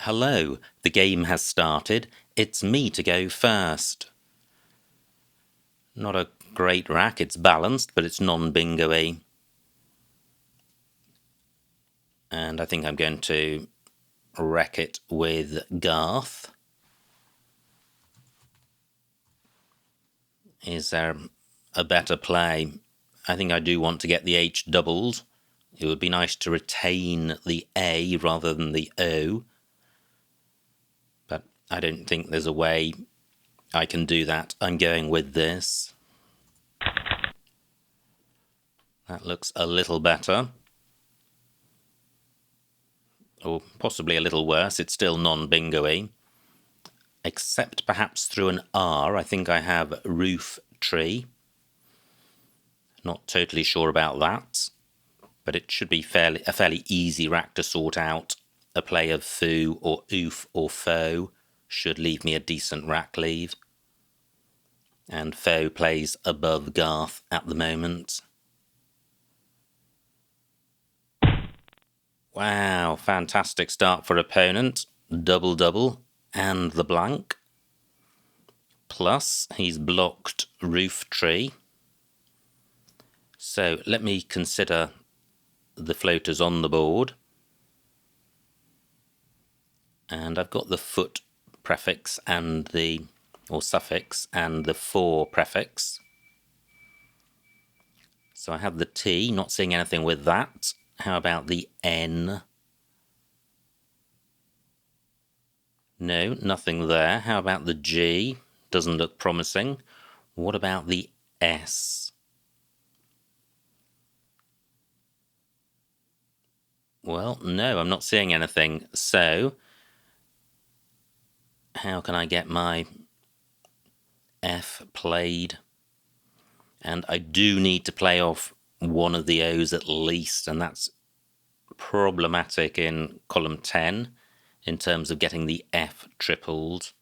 Hello, the game has started. It's me to go first. Not a great rack, it's balanced, but it's non-bingo-y. And I think I'm going to wreck it with Garth. Is there a better play? I think I do want to get the H doubled. It would be nice to retain the A rather than the O. But I don't think there's a way I can do that. I'm going with this. That looks a little better. Or possibly a little worse. It's still non-bingo-y. Except perhaps through an R. I think I have roof tree. Not totally sure about that. But it should be a fairly easy rack to sort out. A play of foo or oof or foe should leave me a decent rack leave. And foe plays above Garth at the moment. Wow, fantastic start for opponent. Double, and the blank. Plus, he's blocked roof tree. So let me consider the floaters on the board. And I've got the foot prefix and or suffix and the for prefix. So I have the T, not seeing anything with that. How about the N? No, nothing there. How about the G? Doesn't look promising. What about the S? Well, no, I'm not seeing anything. So, how can I get my F played? And I do need to play off one of the O's at least, and that's problematic in column 10 in terms of getting the F tripled.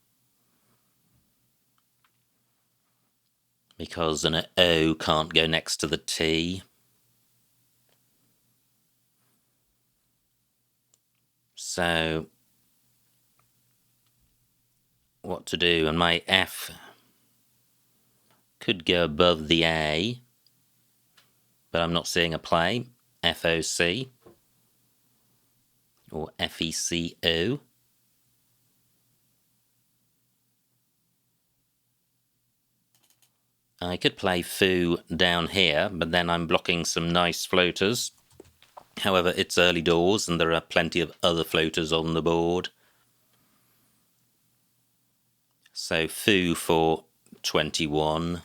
Because an O can't go next to the T. So, what to do? And my F could go above the A, but I'm not seeing a play. FOC or FECO. I could play foo down here, but then I'm blocking some nice floaters. However, it's early doors and there are plenty of other floaters on the board. So foo for 21.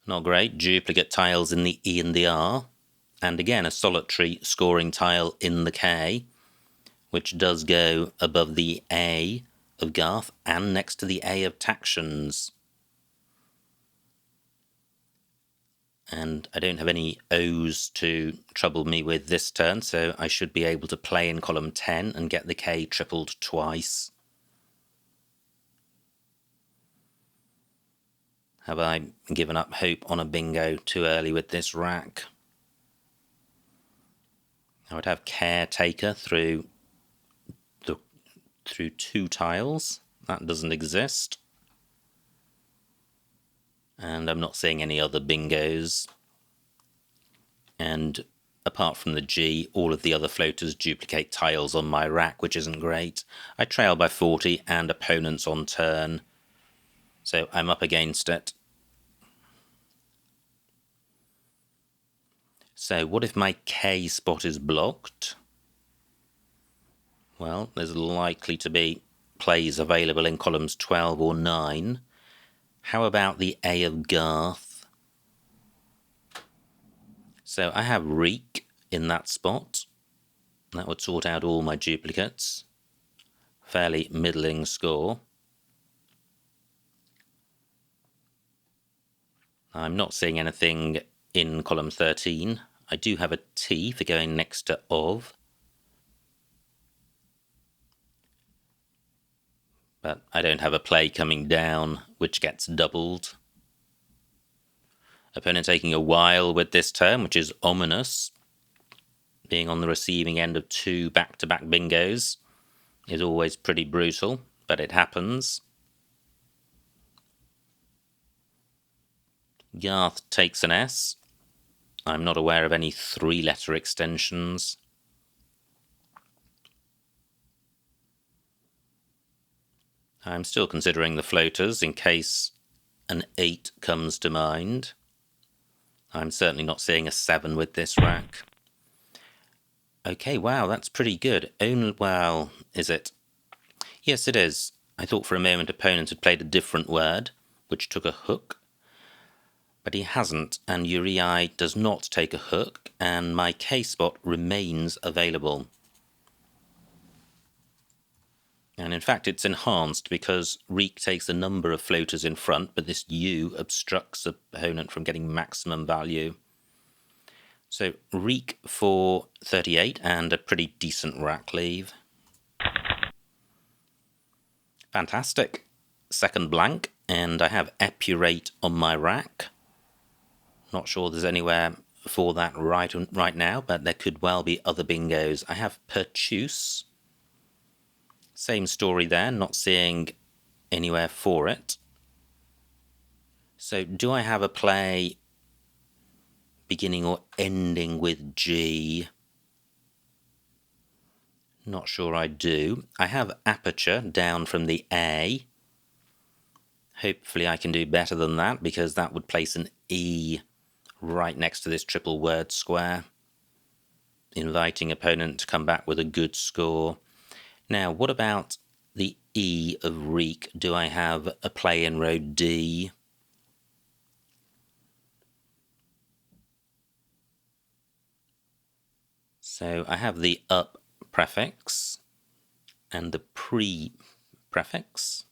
Not great. Duplicate tiles in the E and the R. And again, a solitary scoring tile in the K, which does go above the A of Garth and next to the A of Tactions. And I don't have any O's to trouble me with this turn, so I should be able to play in column 10 and get the K tripled twice. Have I given up hope on a bingo too early with this rack? I would have caretaker through 2 tiles. That doesn't exist. And I'm not seeing any other bingos. And apart from the G, all of the other floaters duplicate tiles on my rack, which isn't great. I trail by 40 and opponents on turn. So I'm up against it. So what if my K spot is blocked? Well, there's likely to be plays available in columns 12 or 9. How about the A of Garth? So I have Reek in that spot. That would sort out all my duplicates. Fairly middling score. I'm not seeing anything in column 13. I do have a T for going next to of. But I don't have a play coming down, which gets doubled. Opponent taking a while with this turn, which is ominous. being on the receiving end of 2 back-to-back bingos is always pretty brutal, but it happens. Garth takes an S. I'm not aware of any 3-letter extensions. I'm still considering the floaters in case an 8 comes to mind. I'm certainly not seeing a 7 with this rack. Okay, wow, that's pretty good. Only, well, is it? Yes, it is. I thought for a moment opponent had played a different word, which took a hook. But he hasn't, and Uriai does not take a hook, and my K-spot remains available. And in fact, it's enhanced because Reek takes a number of floaters in front, but this U obstructs the opponent from getting maximum value. So Reek for 38 and a pretty decent rack leave. Fantastic. Second blank, and I have Epurate on my rack. Not sure there's anywhere for that right now, but there could well be other bingos. I have Pertuce. Same story there, not seeing anywhere for it. So do I have a play beginning or ending with G? Not sure I do. I have Aperture down from the A. Hopefully I can do better than that, because that would place an E right next to this triple word square, inviting opponent to come back with a good score. Now, what about the E of Reek? Do I have a play in row D? So I have the up prefix and the pre prefix.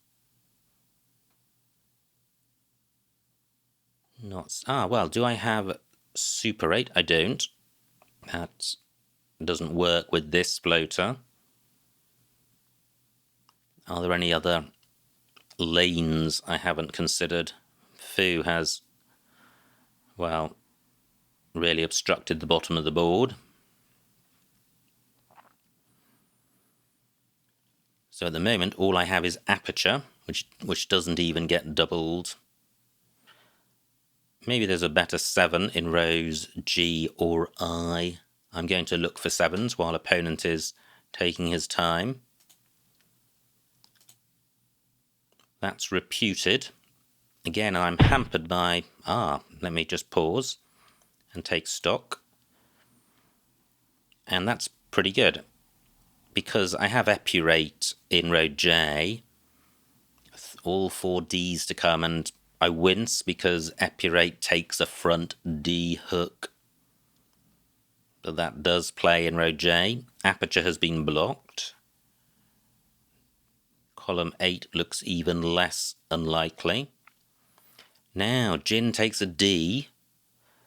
Well, do I have Super 8? I don't. That doesn't work with this floater. Are there any other lanes I haven't considered? Foo has, well, really obstructed the bottom of the board. So at the moment, all I have is Aperture, which doesn't even get doubled. Maybe there's a better 7 in rows G or I. I'm going to look for 7s while opponent is taking his time. That's reputed. Again, I'm hampered by... let me just pause and take stock. And that's pretty good, because I have Epurate in row J. All 4 Ds to come, and I wince because Epurate takes a front D hook. But that does play in row J. Aperture has been blocked. Column 8 looks even less unlikely. Now, Jin takes a D,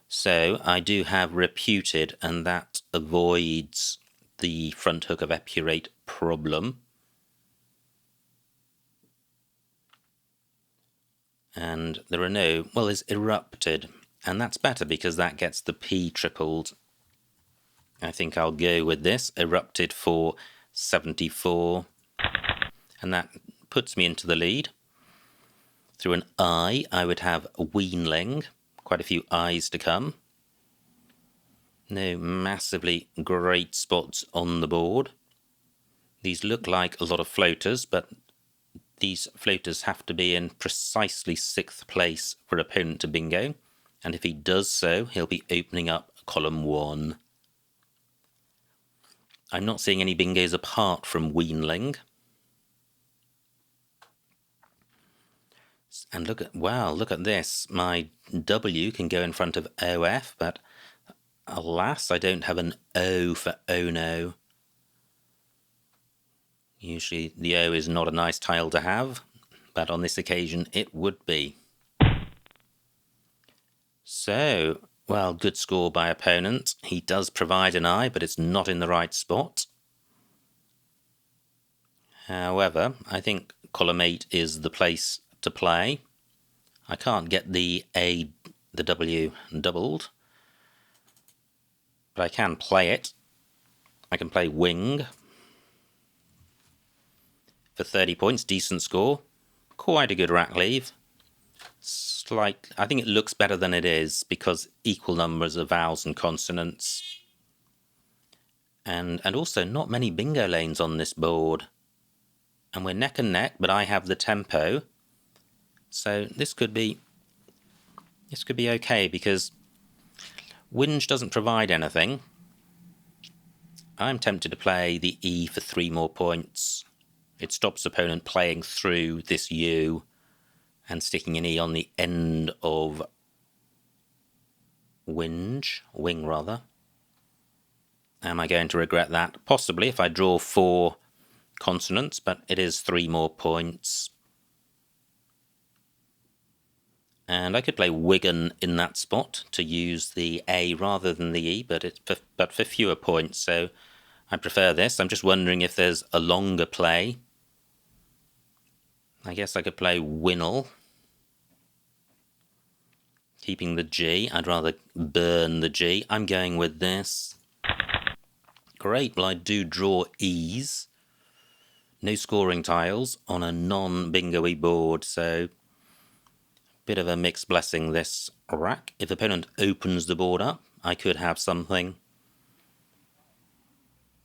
so I do have reputed, and that avoids the front hook of Epurate problem. And there are no... well, is erupted, and that's better because that gets the P tripled. I think I'll go with this, erupted for 74. And that puts me into the lead. Through an I would have a Weanling. Quite a few I's to come. No massively great spots on the board. These look like a lot of floaters, but these floaters have to be in precisely 6th place for opponent to bingo. And if he does so, he'll be opening up column 1. I'm not seeing any bingos apart from Weanling. And look at this. My W can go in front of OF, but alas, I don't have an O for Ono. Usually the O is not a nice tile to have, but on this occasion it would be. So, well, good score by opponent. He does provide an I, but it's not in the right spot. However, I think column 8 is the place to play. I can't get the W doubled, but I can play it. I can play wing for 30 points, decent score. Quite a good rack leave. I think it looks better than it is because equal numbers of vowels and consonants. And also not many bingo lanes on this board. And we're neck and neck, but I have the tempo. So this could be okay because Whinge doesn't provide anything. I'm tempted to play the E for 3 more points. It stops the opponent playing through this U and sticking an E on the end of wing rather. Am I going to regret that? Possibly if I draw 4 consonants, but it is 3 more points. And I could play Wigan in that spot to use the A rather than the E, but for fewer points, so I prefer this. I'm just wondering if there's a longer play. I guess I could play Winnel, keeping the G. I'd rather burn the G. I'm going with this. Great, well I do draw E's. No scoring tiles on a non-bingo-y board, so bit of a mixed blessing this rack. If the opponent opens the board up, I could have something.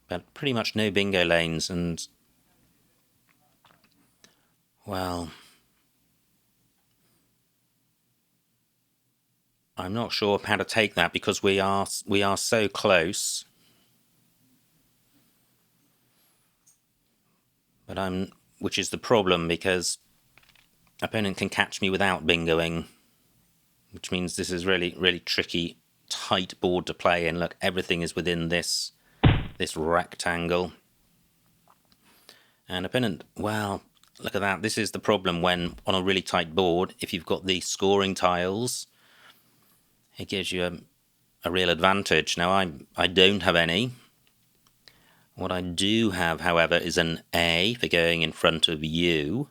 But pretty much no bingo lanes, and well, I'm not sure how to take that because we are so close. But which is the problem because opponent can catch me without bingoing, which means this is really tricky, tight board to play in. Look, everything is within this rectangle. And opponent, well, look at that. This is the problem when on a really tight board, if you've got the scoring tiles, it gives you a real advantage. Now, I don't have any. What I do have, however, is an A for going in front of U.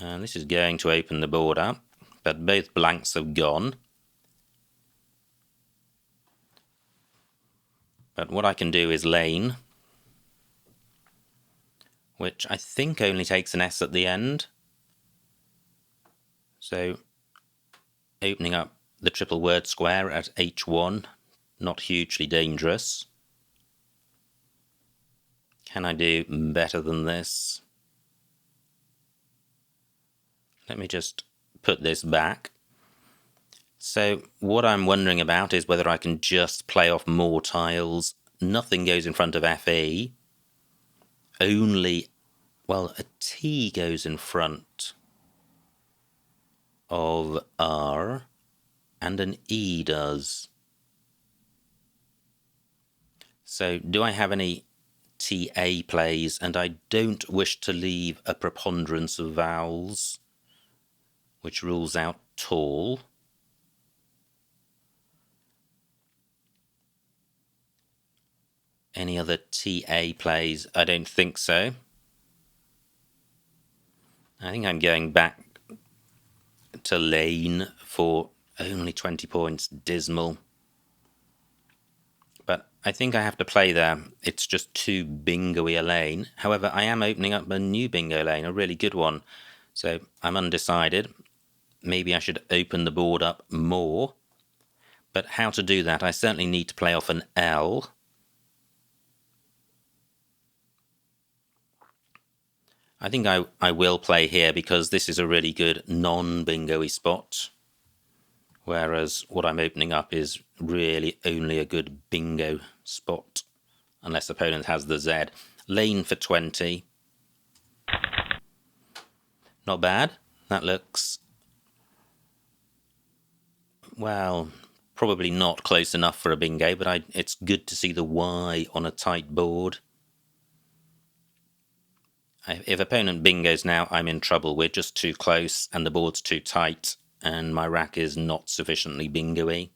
And this is going to open the board up, but both blanks have gone. But what I can do is lane, which I think only takes an S at the end. So opening up the triple word square at H1, not hugely dangerous. Can I do better than this? Let me just put this back. So what I'm wondering about is whether I can just play off more tiles. Nothing goes in front of FE. Only, well, a T goes in front of R, and an E does. So do I have any TA plays? And I don't wish to leave a preponderance of vowels, which rules out tall. Any other TA plays? I don't think so. I think I'm going back to lane for only 20 points. Dismal. But I think I have to play there. It's just too bingo-y a lane. However, I am opening up a new bingo lane, a really good one. So I'm undecided. Maybe I should open the board up more. But how to do that? I certainly need to play off an L. I think I will play here because this is a really good non-bingo-y spot. Whereas what I'm opening up is really only a good bingo spot. Unless the opponent has the Z. Lane for 20. Not bad. That looks, well, probably not close enough for a bingo, but it's good to see the Y on a tight board. If opponent bingos now, I'm in trouble. We're just too close and the board's too tight and my rack is not sufficiently bingo-y.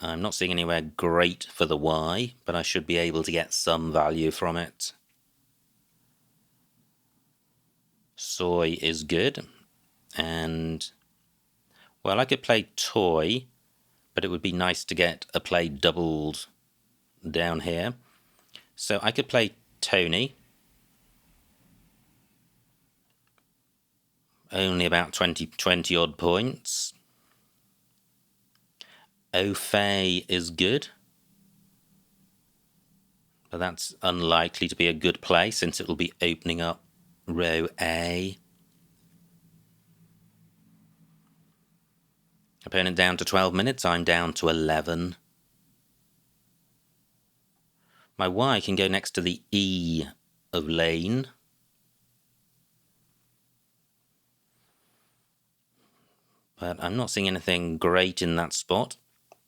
I'm not seeing anywhere great for the Y, but I should be able to get some value from it. Soy is good. And, well, I could play toy, but it would be nice to get a play doubled down here. So I could play Tony, only about 20 odd points. Au fait is good, but that's unlikely to be a good play since it will be opening up row A. Opponent down to 12 minutes, I'm down to 11. My Y can go next to the E of lane. But I'm not seeing anything great in that spot.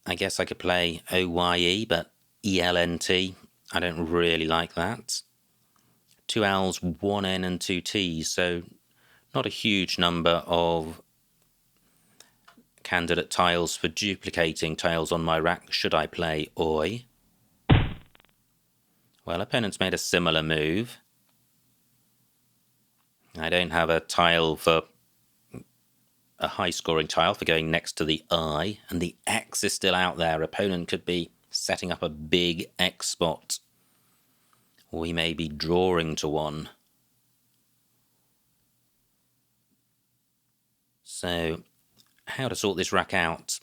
I guess I could play OYE, but ELNT, I don't really like that. 2 L's, 1 N and 2 T's, so not a huge number of candidate tiles for duplicating tiles on my rack should I play OI. Well, opponent's made a similar move. I don't have a tile for a high-scoring tile for going next to the I, and the X is still out there. Opponent could be setting up a big X spot, or he may be drawing to one. So, how to sort this rack out?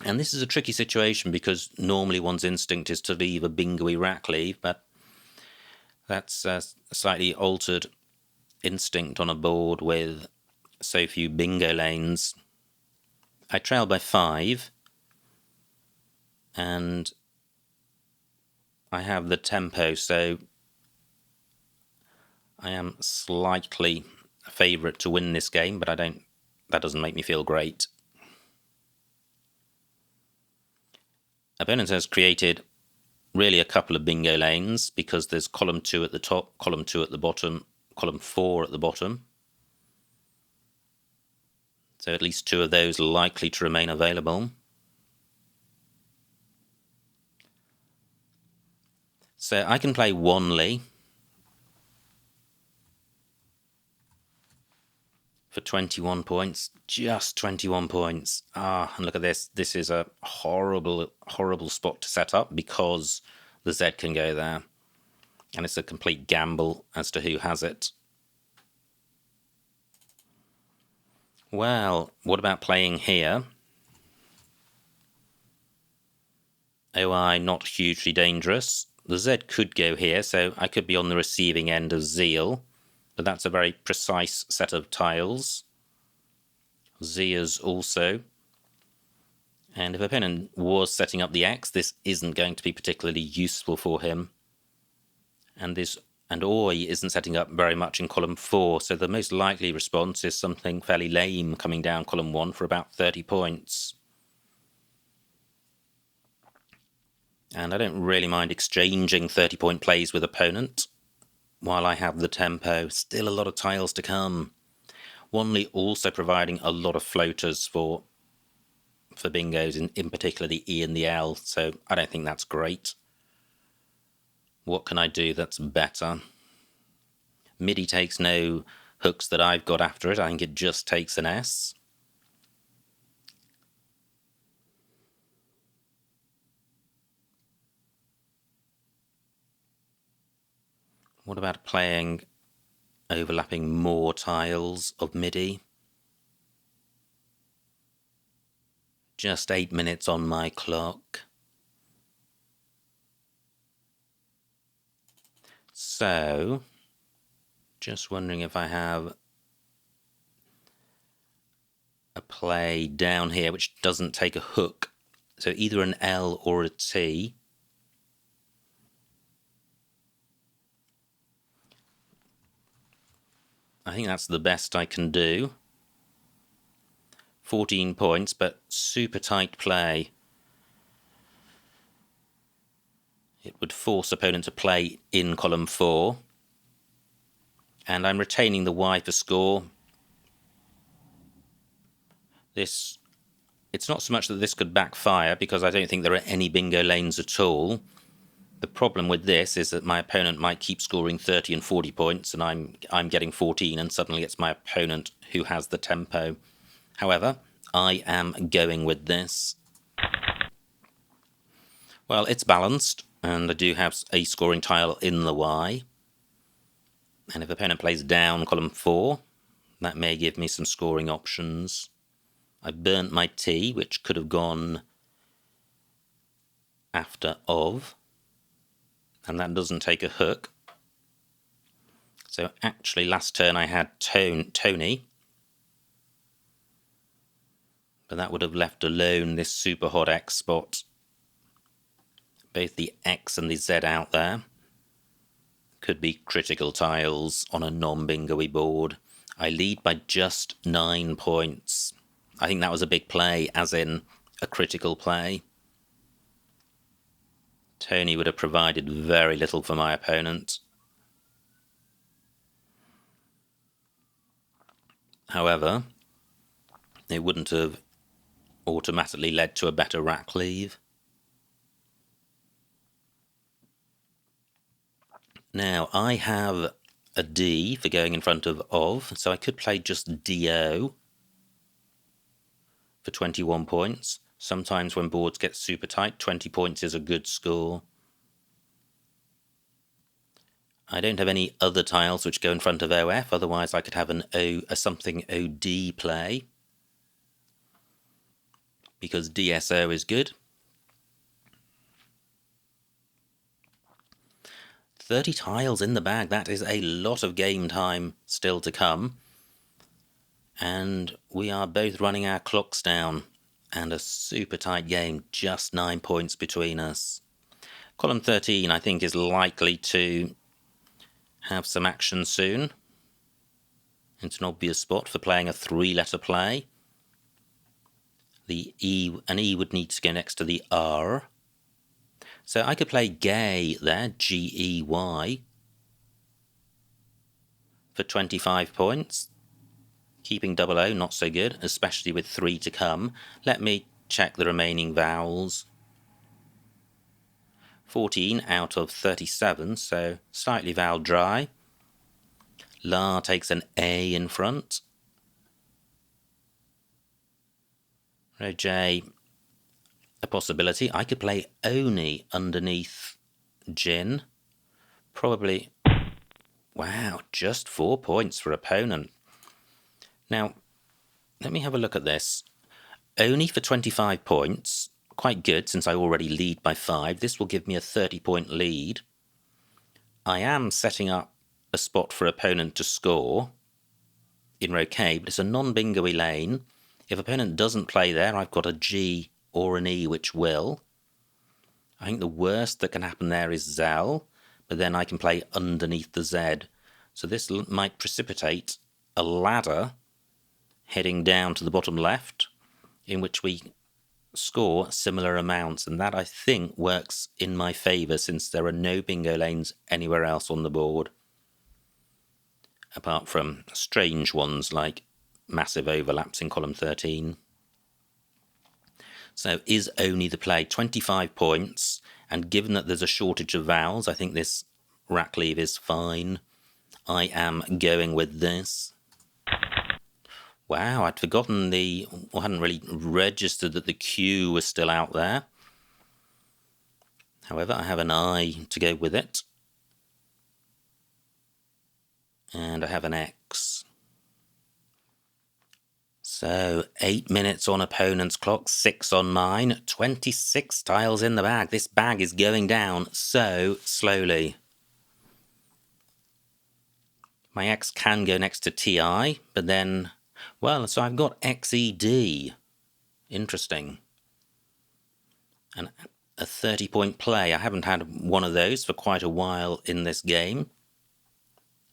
And this is a tricky situation because normally one's instinct is to leave a bingo-y rack leave, but that's a slightly altered instinct on a board with so few bingo lanes. I trail by 5, and I have the tempo, so I am slightly a favourite to win this game, but that doesn't make me feel great. Opponent has created really a couple of bingo lanes because there's column 2 at the top, column 2 at the bottom, column 4 at the bottom. So at least 2 of those are likely to remain available. So I can play Wanley for 21 points, just 21 points. And look at this. This is a horrible, horrible spot to set up because the Z can go there. And it's a complete gamble as to who has it. Well, what about playing here? OI not hugely dangerous. The Z could go here, so I could be on the receiving end of Zeal, but that's a very precise set of tiles. Zia's also. And if opponent was setting up the X, this isn't going to be particularly useful for him. And OI isn't setting up very much in column 4, so the most likely response is something fairly lame coming down column 1 for about 30 points. And I don't really mind exchanging 30-point plays with opponent while I have the tempo. Still a lot of tiles to come. Wanley also providing a lot of floaters for bingos, in particular the E and the L, so I don't think that's great. What can I do that's better? MIDI takes no hooks that I've got after it. I think it just takes an S. What about playing overlapping more tiles of MIDI? Just 8 minutes on my clock. So, just wondering if I have a play down here which doesn't take a hook. So either an L or a T. I think that's the best I can do. 14 points, but super tight play. It would force opponent to play in column 4. And I'm retaining the Y for score. It's not so much that this could backfire, because I don't think there are any bingo lanes at all. The problem with this is that my opponent might keep scoring 30 and 40 points, and I'm getting 14, and suddenly it's my opponent who has the tempo. However, I am going with this. Well, it's balanced, and I do have a scoring tile in the Y. And if opponent plays down column 4, that may give me some scoring options. I burnt my T, which could have gone after of, and that doesn't take a hook. So actually last turn I had Tony, but that would have left alone this super hot X spot. Both the X and the Z out there could be critical tiles on a non-bingo-y board. I lead by just 9 points. I think that was a big play, as in a critical play. Tony would have provided very little for my opponent. However, it wouldn't have automatically led to a better rack leave. Now, I have a D for going in front of, so I could play just DO for 21 points. Sometimes when boards get super tight, 20 points is a good score. I don't have any other tiles which go in front of OF, otherwise I could have a something OD play, because DSO is good. 30 tiles in the bag, that is a lot of game time still to come. And we are both running our clocks down, and a super tight game, just 9 points between us. Column 13, I think, is likely to have some action soon. It's an obvious spot for playing a 3-letter play. An E would need to go next to the R. So I could play gay there, G-E-Y, for 25 points. Keeping 00, not so good, especially with 3 to come. Let me check the remaining vowels. 14 out of 37, so slightly vowel dry. La takes an A in front. J, a possibility. I could play Oni underneath Jin. Probably, wow, just 4 points for opponent. Now, let me have a look at this. Oni for 25 points, quite good since I already lead by 5. This will give me a 30-point lead. I am setting up a spot for opponent to score in row K, but it's a non-bingo-y lane. If opponent doesn't play there, I've got a G or an E which will. I think the worst that can happen there is Zell, but then I can play underneath the Z. So this might precipitate a ladder heading down to the bottom left, in which we score similar amounts, and that I think works in my favour since there are no bingo lanes anywhere else on the board, apart from strange ones like massive overlaps in column 13. So is only the play 25 points, and given that there's a shortage of vowels, I think this rack leave is fine. I am going with this. Wow, I'd forgotten or hadn't really registered that the Q was still out there. However, I have an I to go with it. And I have an X. So, 8 minutes on opponent's clock, 6 on mine, 26 tiles in the bag. This bag is going down so slowly. My X can go next to TI, but then, well, so I've got XED. Interesting. And a 30-point play. I haven't had one of those for quite a while in this game.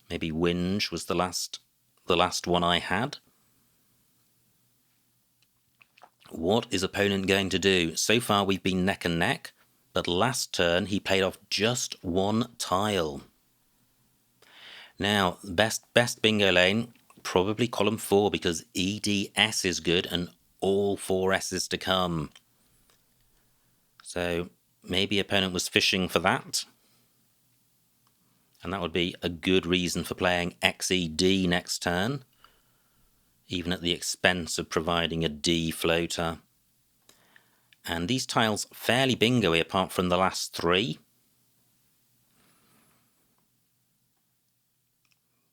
Maybe Whinge was the last one I had. What is opponent going to do? So far we've been neck and neck, but last turn he played off just 1 tile. Now, best bingo lane, probably column 4, because EDS is good and all 4 S's to come. So maybe opponent was fishing for that. And that would be a good reason for playing XED next turn, even at the expense of providing a D floater. And these tiles fairly bingo-y apart from the last three.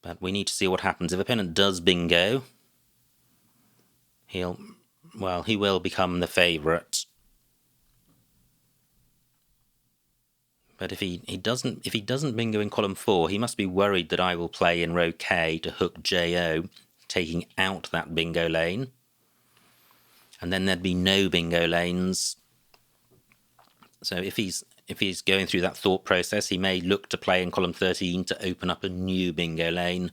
But we need to see what happens. If opponent does bingo, he will become the favourite. But if he doesn't bingo in column 4, he must be worried that I will play in row K to hook JO, taking out that bingo lane. And then there'd be no bingo lanes. So if he's going through that thought process, he may look to play in column 13 to open up a new bingo lane,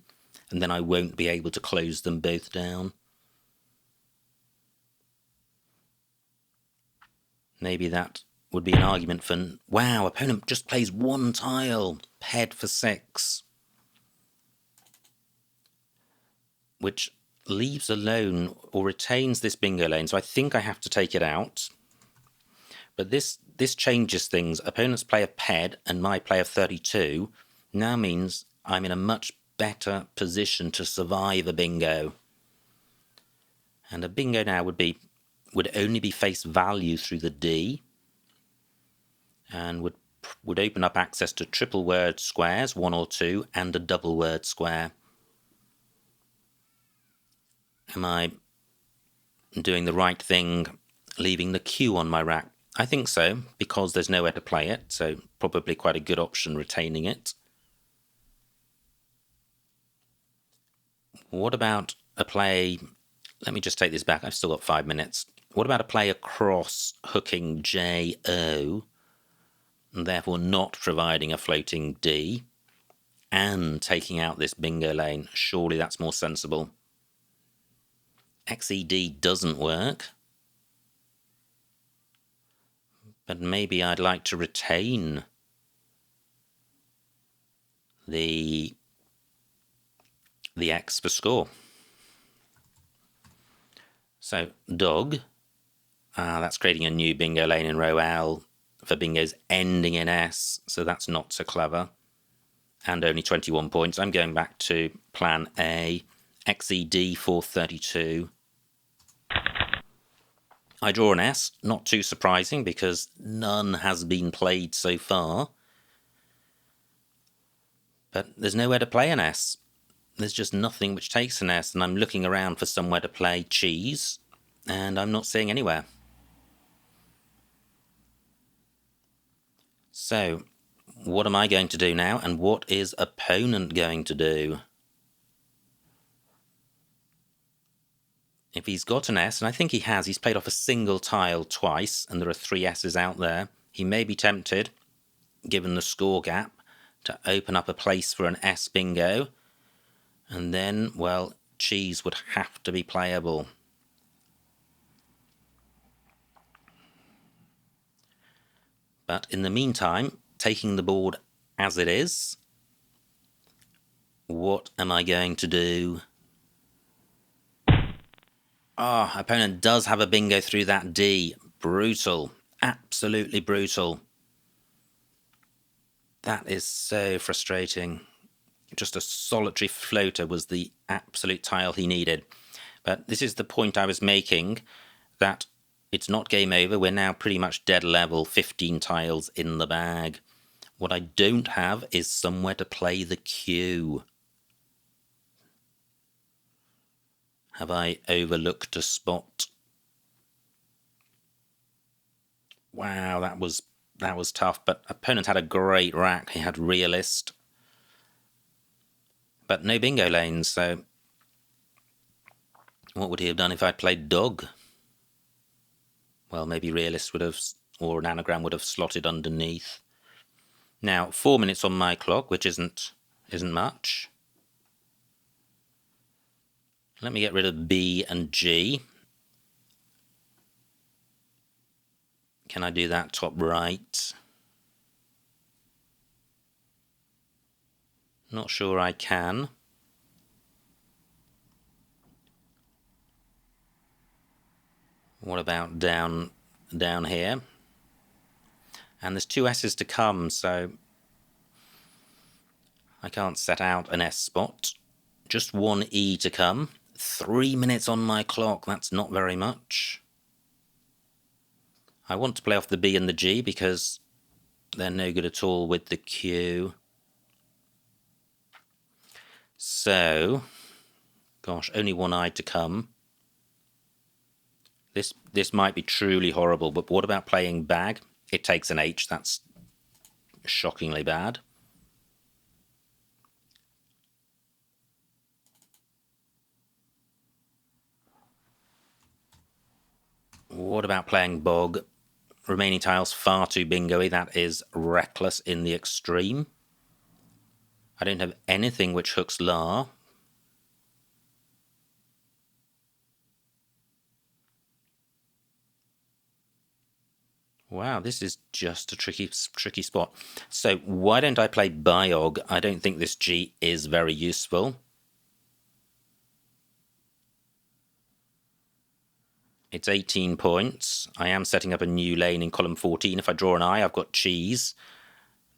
and then I won't be able to close them both down. Maybe that would be an argument for, wow, opponent just plays one tile, head for 6. Which leaves alone or retains this bingo lane, so I think I have to take it out. But this changes things. Opponent's play of ped and my play of 32 now means I'm in a much better position to survive a bingo. And a bingo now would only be face value through the D, and would open up access to triple word squares, 1 or 2, and a double word square. Am I doing the right thing, leaving the Q on my rack? I think so, because there's nowhere to play it, so probably quite a good option retaining it. What about a play... Let me just take this back, I've still got 5 minutes. What about a play across hooking JO, and therefore not providing a floating D, and taking out this bingo lane? Surely that's more sensible. XED doesn't work. But maybe I'd like to retain the X for score. So, dog. That's creating a new bingo lane in row L for bingos ending in S, so that's not so clever. And only 21 points. I'm going back to plan A. XED for 32. I draw an S, not too surprising because none has been played so far. But there's nowhere to play an S. There's just nothing which takes an S, and I'm looking around for somewhere to play cheese, and I'm not seeing anywhere. So, what am I going to do now, and what is opponent going to do? If he's got an S, and I think he has, he's played off a single tile twice, and there are 3 S's out there, he may be tempted, given the score gap, to open up a place for an S bingo, and then, well, cheese would have to be playable. But in the meantime, taking the board as it is, what am I going to do? Opponent does have a bingo through that D. Brutal. Absolutely brutal. That is so frustrating. Just a solitary floater was the absolute tile he needed. But this is the point I was making, that it's not game over. We're now pretty much dead level, 15 tiles in the bag. What I don't have is somewhere to play the Q. Have I overlooked a spot? Wow, that was tough, but opponent had a great rack. He had realist, but no bingo lanes, so what would he have done if I'd played dog? Well, maybe realist would have, or an anagram would have slotted underneath. Now, 4 minutes on my clock, which isn't much. Let me get rid of B and G. Can I do that top right? Not sure I can. What about down here? And there's 2 S's to come, so I can't set out an S spot. Just 1 E to come. 3 minutes on my clock, that's not very much. I want to play off the B and the G because they're no good at all with the Q. So, gosh, only one eye to come. This might be truly horrible, but what about playing bag? It takes an H, that's shockingly bad. What about playing bog? Remaining tiles far too bingo-y, that is reckless in the extreme. I don't have anything which hooks La. Wow, this is just a tricky spot. So why don't I play Biog? I don't think this G is very useful. It's 18 points. I am setting up a new lane in column 14. If I draw an eye, I've got cheese.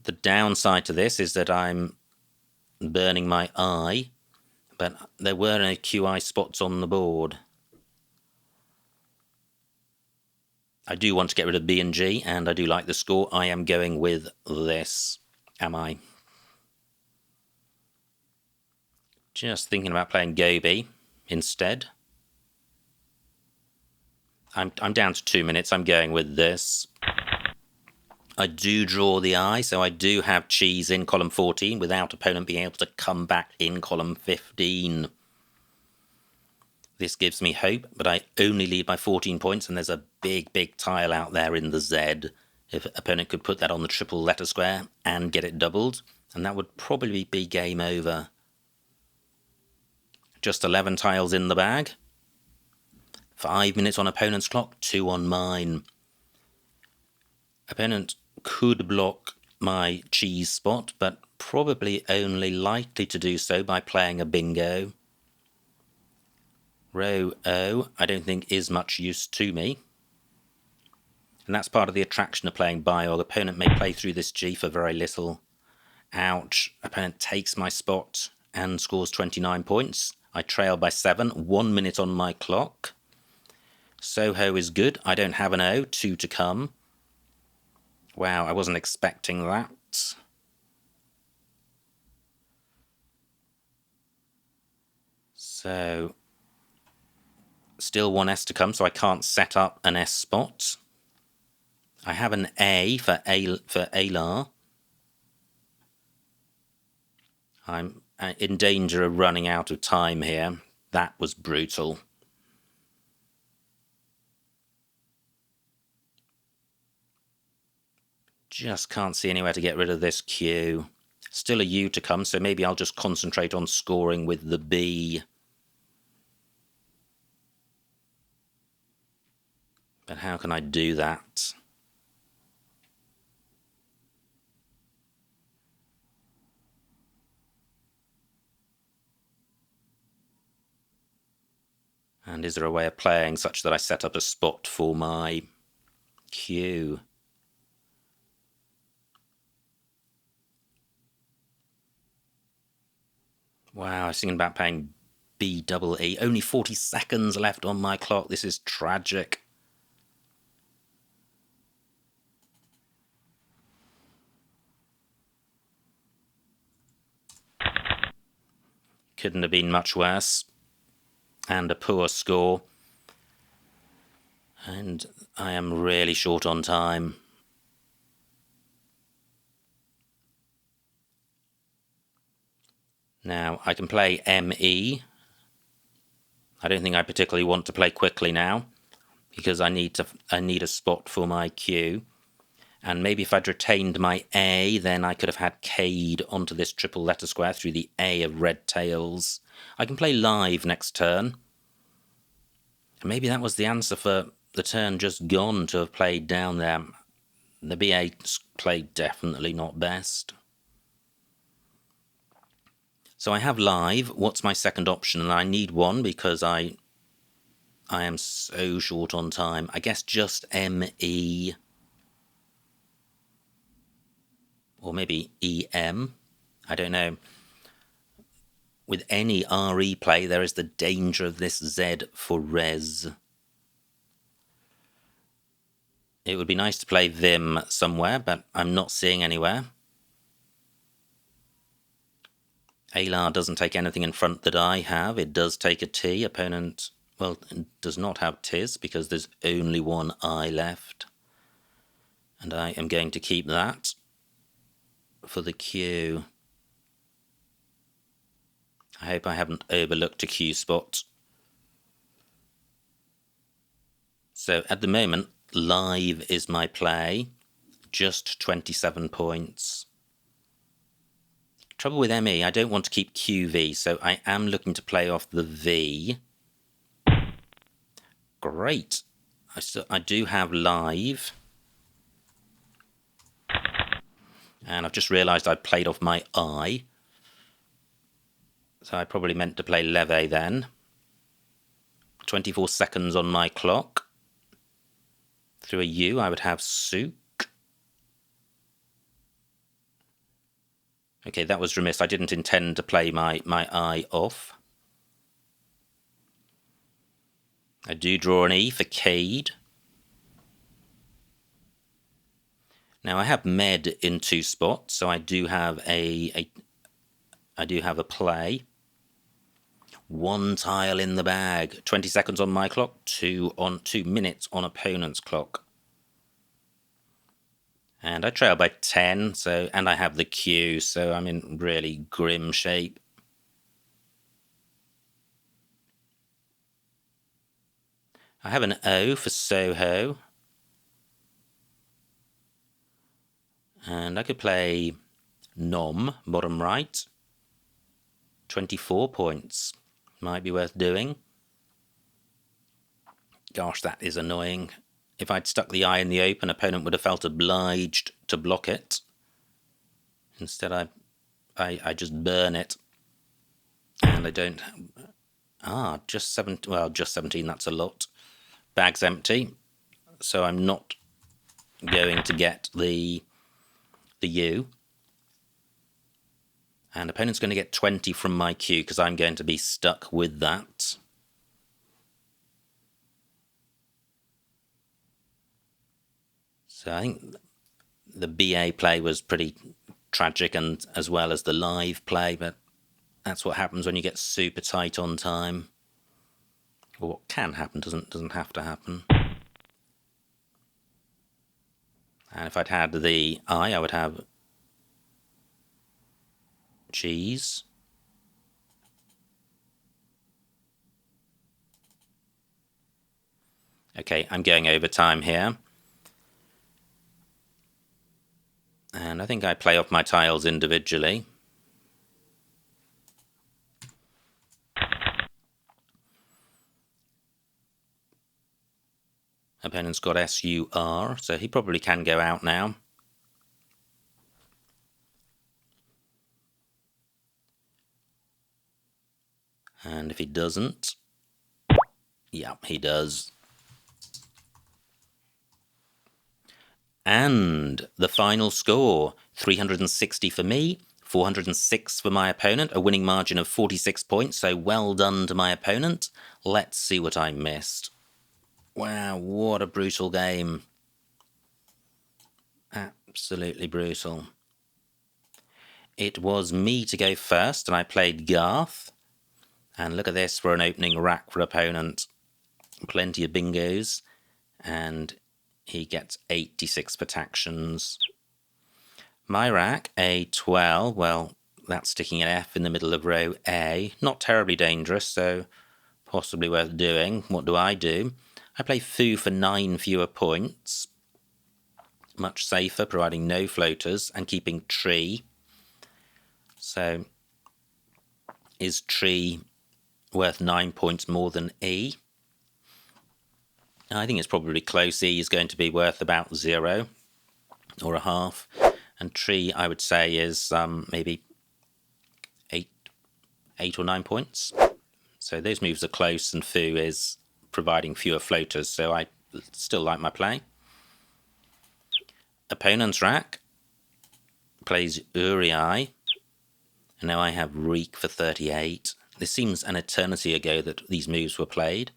The downside to this is that I'm burning my eye, but there were no QI spots on the board. I do want to get rid of B and G, and I do like the score. I am going with this. Am I? Just thinking about playing Gobi instead. I'm down to 2 minutes. I'm going with this. I do draw the eye, so I do have cheese in column 14 without opponent being able to come back in column 15. This gives me hope, but I only lead by 14 points, and there's a big tile out there in the Z. If opponent could put that on the triple letter square and get it doubled, and that would probably be game over. Just 11 tiles in the bag. 5 minutes on opponent's clock, 2 on mine. Opponent could block my cheese spot, but probably only likely to do so by playing a bingo. Row O, I don't think is much use to me. And that's part of the attraction of playing Biog. Opponent may play through this G for very little. Ouch. Opponent takes my spot and scores 29 points. I trail by 7, 1 minute on my clock. Soho is good. I don't have an O, 2 to come. Wow, I wasn't expecting that. So, still one S to come, so I can't set up an S spot. I have an A for Alar. I'm in danger of running out of time here. That was brutal. Just can't see anywhere to get rid of this Q. Still a U to come, so maybe I'll just concentrate on scoring with the B. But how can I do that? And is there a way of playing such that I set up a spot for my Q? Wow, I was thinking about playing BEE. Only 40 seconds left on my clock. This is tragic. Couldn't have been much worse. And a poor score. And I am really short on time. Now, I can play ME. I don't think I particularly want to play quickly now, because I need a spot for my Q. And maybe if I'd retained my A, then I could have had K'd onto this triple letter square through the A of red tails. I can play live next turn. And maybe that was the answer for the turn just gone, to have played down there. The BA played definitely not best. So I have live. What's my second option? And I need one because I am so short on time. I guess just ME. Or maybe EM. I don't know. With any RE play, there is the danger of this Z for res. It would be nice to play Vim somewhere, but I'm not seeing anywhere. Alar doesn't take anything in front that I have. It does take a T. Opponent, well, does not have Tis because there's only one I left. And I am going to keep that for the Q. I hope I haven't overlooked a Q spot. So at the moment, live is my play. Just 27 points. Trouble with ME, I don't want to keep QV, so I am looking to play off the V. Great. I do have live. And I've just realised I played off my I. So I probably meant to play leve then. 24 seconds on my clock. Through a U, I would have souk. Okay, that was remiss. I didn't intend to play my I off. I do draw an E for Cade. Now I have med in 2 spots, so I do have a play. 1 tile in the bag. 20 seconds on my clock, 2 minutes on opponent's clock. And I trail by 10, and I have the Q, so I'm in really grim shape. I have an O for Soho. And I could play Nom, bottom right. 24 points. Might be worth doing. Gosh, that is annoying. If I'd stuck the I in the open, opponent would have felt obliged to block it. Instead, I just burn it. And I don't... just 17. Well, just 17, that's a lot. Bag's empty. So I'm not going to get the U. And opponent's going to get 20 from my Q because I'm going to be stuck with that. So I think the BA play was pretty tragic, and as well as the live play, but that's what happens when you get super tight on time. Or what can happen, doesn't have to happen. And if I'd had the I would have cheese. Okay, I'm going over time here. And I think I play off my tiles individually. Opponent's got SUR, so he probably can go out now. And if he doesn't, yeah, he does. And the final score, 360 for me, 406 for my opponent, a winning margin of 46 points, so well done to my opponent. Let's see what I missed. Wow, what a brutal game. Absolutely brutal. It was me to go first, and I played Garth. And look at this for an opening rack for opponent. Plenty of bingos. And he gets 86 protections. My rack, A12, well, that's sticking an F in the middle of row A. Not terribly dangerous, so possibly worth doing. What do? I play Foo for 9 fewer points. Much safer, providing no floaters and keeping Tree. So, is Tree worth 9 points more than E? I think it's probably close. E is going to be worth about 0 or a half. And Tree, I would say, is maybe 8 or 9 points. So those moves are close, and Foo is providing fewer floaters, so I still like my play. Opponent's rack plays Uri, and now I have Reek for 38. This seems an eternity ago that these moves were played.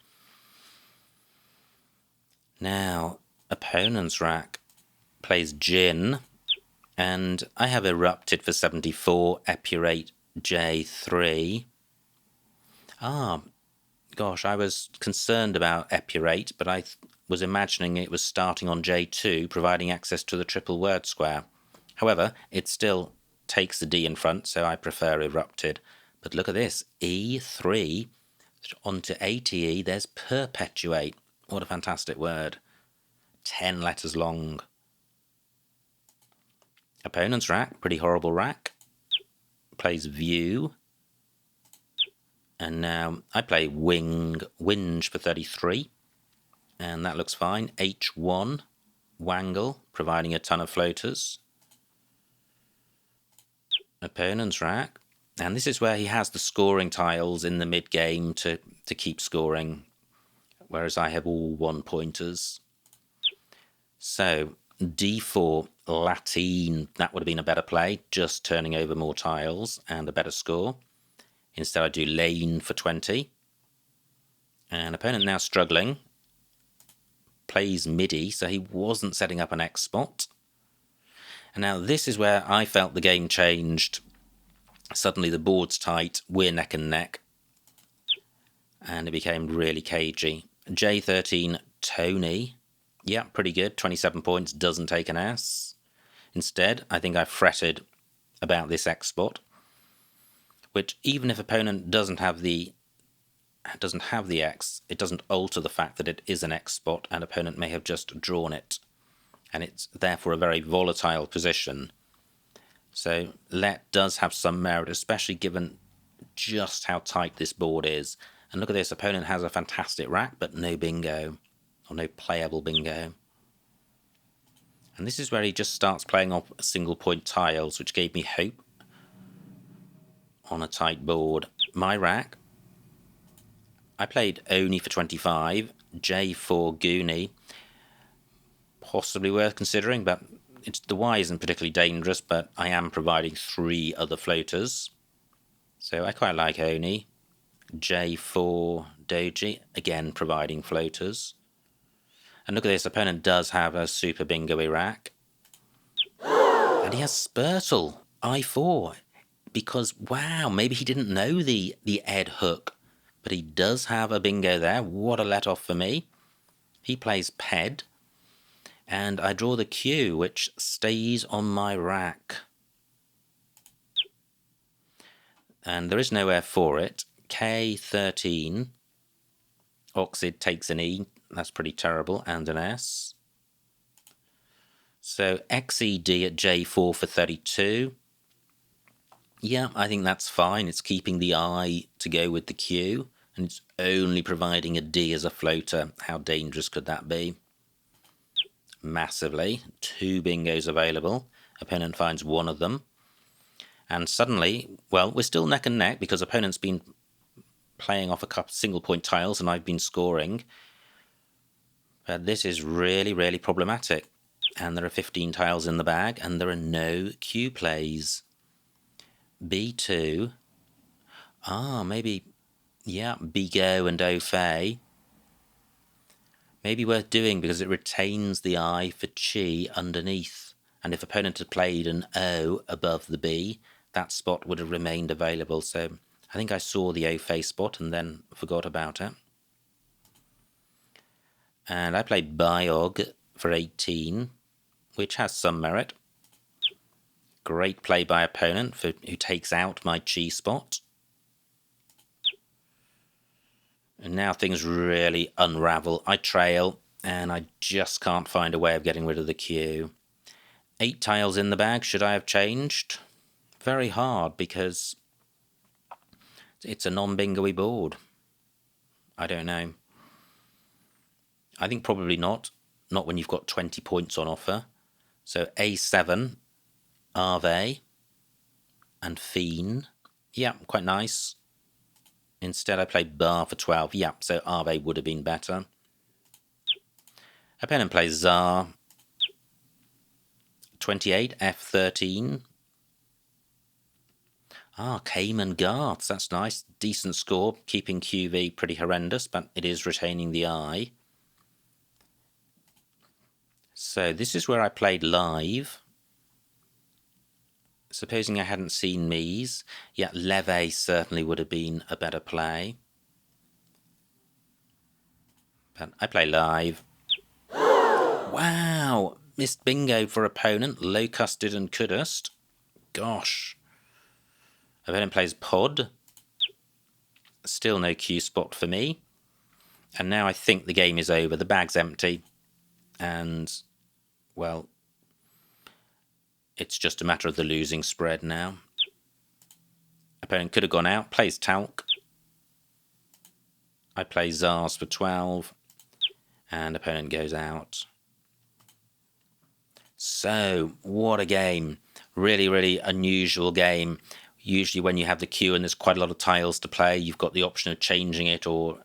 Now, opponent's rack plays gin, and I have erupted for 74, epurate J3. Gosh, I was concerned about epurate, but I was imagining it was starting on J2, providing access to the triple word square. However, it still takes the D in front, so I prefer erupted. But look at this, E3 onto ATE, there's perpetuate. What a fantastic word. 10 letters long. Opponent's rack, pretty horrible rack. Plays view. And now I play whinge for 33. And that looks fine. H1, wangle, providing a ton of floaters. Opponent's rack. And this is where he has the scoring tiles in the mid-game to keep scoring, whereas I have all one-pointers. So, D4, Latin, that would have been a better play, just turning over more tiles and a better score. Instead I do lane for 20. And opponent now struggling. Plays midi, so he wasn't setting up an X spot. And now this is where I felt the game changed. Suddenly the board's tight, we're neck and neck. And it became really cagey. J13, Tony. Yeah, pretty good. 27 points, doesn't take an S. Instead, I think I fretted about this X spot, which even if opponent doesn't have the X, it doesn't alter the fact that it is an X spot and opponent may have just drawn it. And it's therefore a very volatile position. So let does have some merit, especially given just how tight this board is. And look at this, opponent has a fantastic rack, but no bingo, or no playable bingo. And this is where he just starts playing off single point tiles, which gave me hope on a tight board. My rack, I played Oni for 25, J4 Goonie, possibly worth considering, but the Y isn't particularly dangerous, but I am providing 3 other floaters. So I quite like Oni. J4 Doji, again providing floaters. And look at this, opponent does have a super bingo-y rack. And he has Spurtle, I4. Because, wow, maybe he didn't know the Ed hook. But he does have a bingo there. What a let-off for me. He plays Ped. And I draw the Q, which stays on my rack. And there is nowhere for it. K13. Oxid takes an E. That's pretty terrible. And an S. So XED at J4 for 32. Yeah, I think that's fine. It's keeping the I to go with the Q. And it's only providing a D as a floater. How dangerous could that be? Massively. 2 bingos available. Opponent finds 1 of them. And suddenly, well, we're still neck and neck because opponent's been playing off a couple single point tiles and I've been scoring. But this is really, really problematic. And there are 15 tiles in the bag and there are no Q plays. B2. Maybe, yeah, Bigo and O'Fay. Maybe worth doing because it retains the I for Chi underneath. And if opponent had played an O above the B, that spot would have remained available. So I think I saw the O'Fay spot and then forgot about it. And I played Biog for 18, which has some merit. Great play by opponent who takes out my Chi spot. And now things really unravel. I trail, and I just can't find a way of getting rid of the Q. 8 tiles in the bag. Should I have changed? Very hard, because it's a non-bingo-y board. I don't know. I think probably not. Not when you've got 20 points on offer. So A7, Arve, and Fiend. Yeah, quite nice. Instead I played Bar for 12. Yeah, so Arve would have been better. Opponent plays Tsar. 28, F13. Cayman Garths, that's nice. Decent score, keeping QV pretty horrendous, but it is retaining the I. So this is where I played live. Supposing I hadn't seen Mies, yeah, Leve certainly would have been a better play. But I play live. Wow! Missed bingo for opponent. Low-custed and couldest. Gosh. Opponent plays pod. Still no Q spot for me. And now I think the game is over. The bag's empty. And, well, it's just a matter of the losing spread now. Opponent could have gone out. Plays Talc. I play Zars for 12. And opponent goes out. So, what a game. Really, really unusual game. Usually when you have the queue and there's quite a lot of tiles to play, you've got the option of changing it or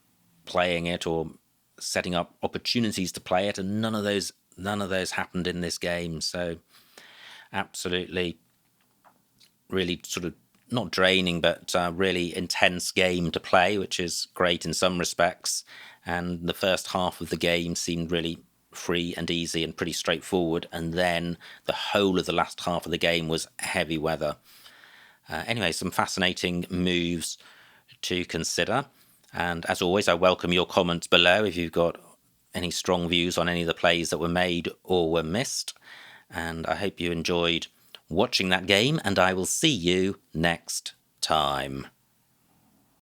playing it or setting up opportunities to play it, and none of those happened in this game. So absolutely, really sort of not draining, but really intense game to play, which is great in some respects. And the first half of the game seemed really free and easy and pretty straightforward, and then the whole of the last half of the game was heavy weather. Anyway, some fascinating moves to consider, and as always I welcome your comments below if you've got any strong views on any of the plays that were made or were missed, and I hope you enjoyed watching that game, and I will see you next time.